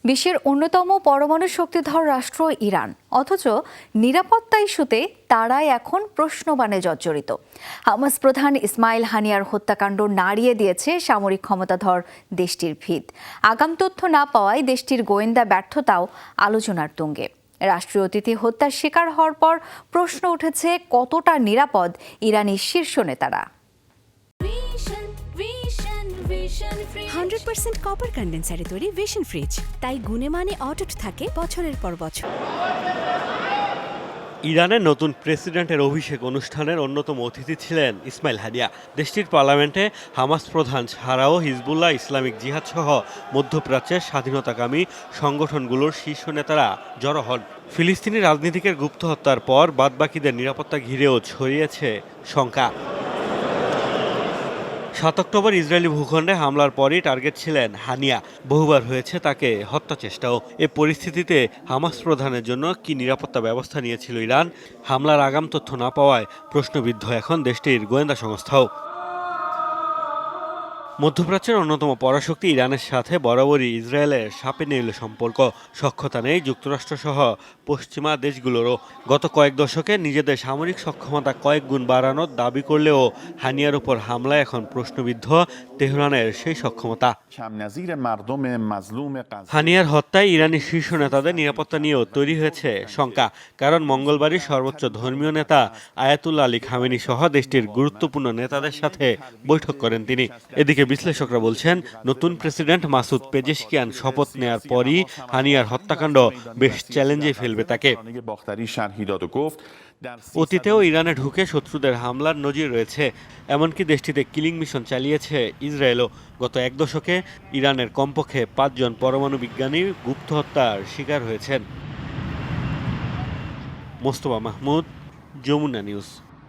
বিশ্বের অন্যতম পরমাণু শক্তিধর রাষ্ট্র ইরান, অথচ নিরাপত্তা ইস্যুতে তারাই এখন প্রশ্নবাণে জর্জরিত। হামাস প্রধান ইসমাইল হানিয়ার হত্যাকাণ্ড নাড়িয়ে দিয়েছে সামরিক ক্ষমতাধর দেশটির ভিত। আগাম তথ্য না পাওয়ায় দেশটির গোয়েন্দা ব্যর্থতাও আলোচনার তুঙ্গে। রাষ্ট্রীয় অতিথি হত্যার শিকার হওয়ার পর প্রশ্ন উঠেছে, কতটা নিরাপদ ইরানি শীর্ষ নেতারা। 100% কপার কন্ডেন্সারে তৈরি ভিশন ফ্রিজ, তাই গুণে মানে অটুট থাকে বছরের পর বছর। ইরানের নতুন প্রেসিডেন্টের অভিষেক অনুষ্ঠানের অন্যতম অতিথি ছিলেন ইসমাইল হানিয়া। দেশটির পার্লামেন্টে হামাস প্রধান ছাড়াও হিজবুল্লাহ, ইসলামিক জিহাদ সহ মধ্যপ্রাচ্যের স্বাধীনতাকামী সংগঠনগুলোর শীর্ষ নেতারা জড়ো হন। ফিলিস্তিনি রাজনীতিকের গুপ্ত হত্যার পর বাদবাকিদের নিরাপত্তা ঘিরেও ছড়িয়েছে শঙ্কা। ৭ অক্টোবর ইসরায়েলি ভূখণ্ডে হামলার পরই টার্গেট ছিলেন হানিয়া। বহুবার হয়েছে তাকে হত্যা চেষ্টাও। এ পরিস্থিতিতে হামাস প্রধানের জন্য কি নিরাপত্তা ব্যবস্থা নিয়েছিল ইরান? হামলার আগাম তথ্য না পাওয়ায় প্রশ্নবিদ্ধ এখন দেশটির গোয়েন্দা সংস্থাও। মধ্যপ্রাচ্যের অন্যতম পরাশক্তি ইরানের সাথে বরাবরই ইসরায়েলের সাপে নেউলে সম্পর্ক। সখ্যতা নেই যুক্তরাষ্ট্রসহ পশ্চিমা দেশগুলোরও। গত কয়েক দশকে নিজেদের সামরিক সক্ষমতা কয়েক গুণ বাড়ানোর দাবি করলেও হানিয়ার উপর হামলায় এখন প্রশ্নবিদ্ধ তেহরানের সেই সক্ষমতা। হানিয়ার হত্যায় ইরানি শীর্ষ নেতাদের নিরাপত্তা নিয়েও তৈরি হয়েছে শঙ্কা। কারণ মঙ্গলবারই সর্বোচ্চ ধর্মীয় নেতা আয়াতুল্লাহ আলী খামেনি সহ দেশটির গুরুত্বপূর্ণ নেতাদের সাথে বৈঠক করেন তিনি। এদিকে বিশ্লেষকরা বলছেন, নতুন প্রেসিডেন্ট মাসুদ পেজেশকিয়ান শপথ নেয়ার পরই হানিয়ার হত্যাকাণ্ড বেশ চ্যালেঞ্জে ফেলবে তাকে। অতীতেও ইরানে ঢুকে শত্রুদের হামলার নজির রয়েছে। এমনকি দেশটিতে কিলিং মিশন চালিয়েছে ইসরায়েলও। গত এক দশকে ইরানের কমপক্ষে ৫ জন পরমাণু বিজ্ঞানী গুপ্ত হত্যার শিকার হয়েছেন। মোস্তফা মাহমুদ, যমুনা নিউজ।